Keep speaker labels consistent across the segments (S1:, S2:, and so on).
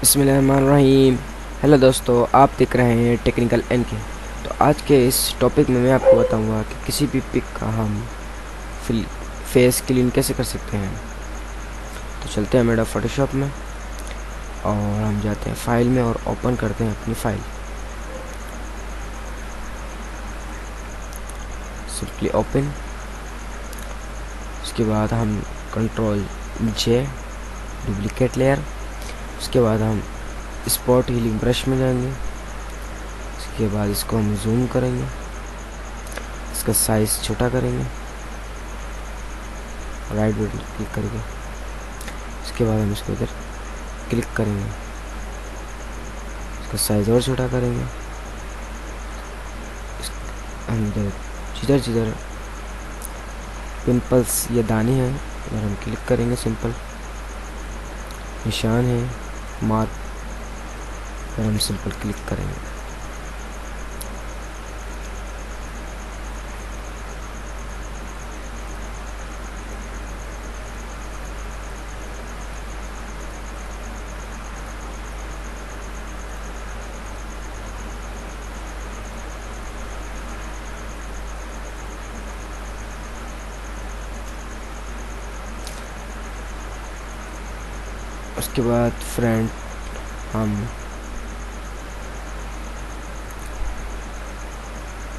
S1: बिस्मिल्लाहिर्रहमानिर्रहीम। हेलो दोस्तों, आप देख रहे हैं टेक्निकल एन के। तो आज के इस टॉपिक में मैं आपको बताऊंगा कि किसी भी पिक का हम फेस क्लीन कैसे कर सकते हैं। तो चलते हैं मेरा फोटोशॉप में और हम जाते हैं फाइल में और ओपन करते हैं अपनी फाइल। Simply open. उसके बाद हम कंट्रोल जे डुप्लीकेट लेयर। उसके बाद हम स्पॉट हीलिंग ब्रश में जाएंगे। उसके बाद इसको हम जूम करेंगे, इसका साइज छोटा करेंगे, राइट बटन क्लिक करके। उसके बाद हम इसको इधर क्लिक करेंगे, इसका साइज और छोटा करेंगे। हम इधर जिधर पिंपल्स या दाने हैं इधर हम क्लिक करेंगे। सिंपल निशान है मार्क पर हम सिंपल क्लिक करेंगे। उसके बाद फ्रेंड हम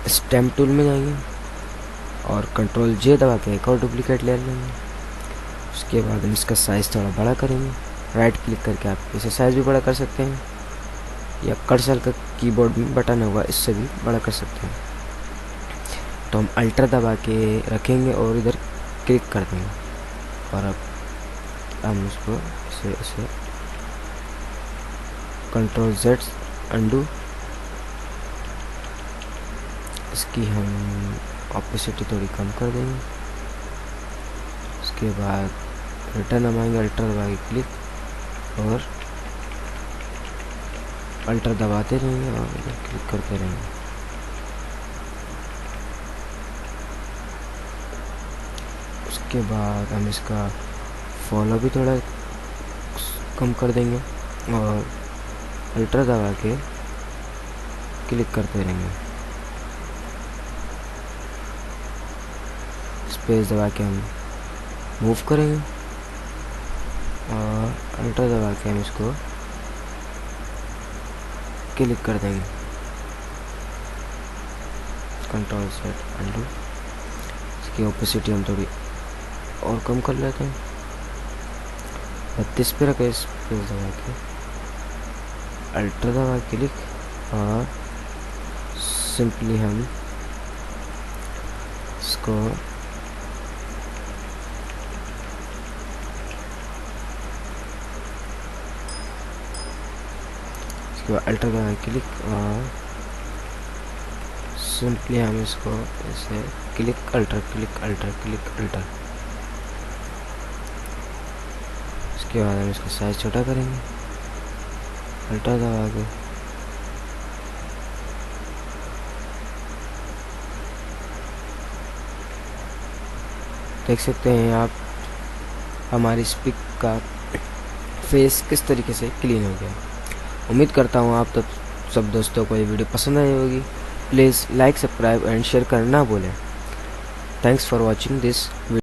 S1: स्टैम्प टूल में जाएंगे और कंट्रोल जे दबा के एक और डुप्लीकेट ले लेंगे। उसके बाद हम इसका साइज़ थोड़ा बड़ा करेंगे। राइट क्लिक करके आप इसे साइज़ भी बड़ा कर सकते हैं या कर्सर का कीबोर्ड में बटन होगा इससे भी बड़ा कर सकते हैं। तो हम अल्टर दबा के रखेंगे और इधर क्लिक कर देंगे और अब हम इसको इसे कंट्रोल जेड अंडू। इसकी हम ऑपेसिटी थोड़ी कम कर देंगे। उसके बाद रिटर्न हम आएंगे, अल्टर दबा के क्लिक और अल्टर दबाते रहेंगे और क्लिक करते रहेंगे। उसके बाद हम इसका फॉलो भी थोड़ा कम कर देंगे और अल्टर दबा के क्लिक करते रहेंगे। स्पेस दबा के हम मूव करेंगे और अल्टर दबा के हम इसको क्लिक कर देंगे। Control set undo. इसकी ओपेसिटी हम थोड़ी और कम कर लेते हैं, 32 पे रखें। स्पेस दबा के अल्टर दबा क्लिक और सिंपली हम इसको इसके बाद अल्टर दबा क्लिक और सिंपली हम इसको ऐसे click alter click alter click alter. उसके बाद हम इसका साइज छोटा करेंगे, अल्टर दबा के देख सकते हैं आप हमारी इस पिक का फेस किस तरीके से क्लीन हो गया। उम्मीद करता हूँ आप सब दोस्तों को ये वीडियो पसंद आई होगी। Please like, subscribe and share करना ना भूलें। Thanks for watching this video.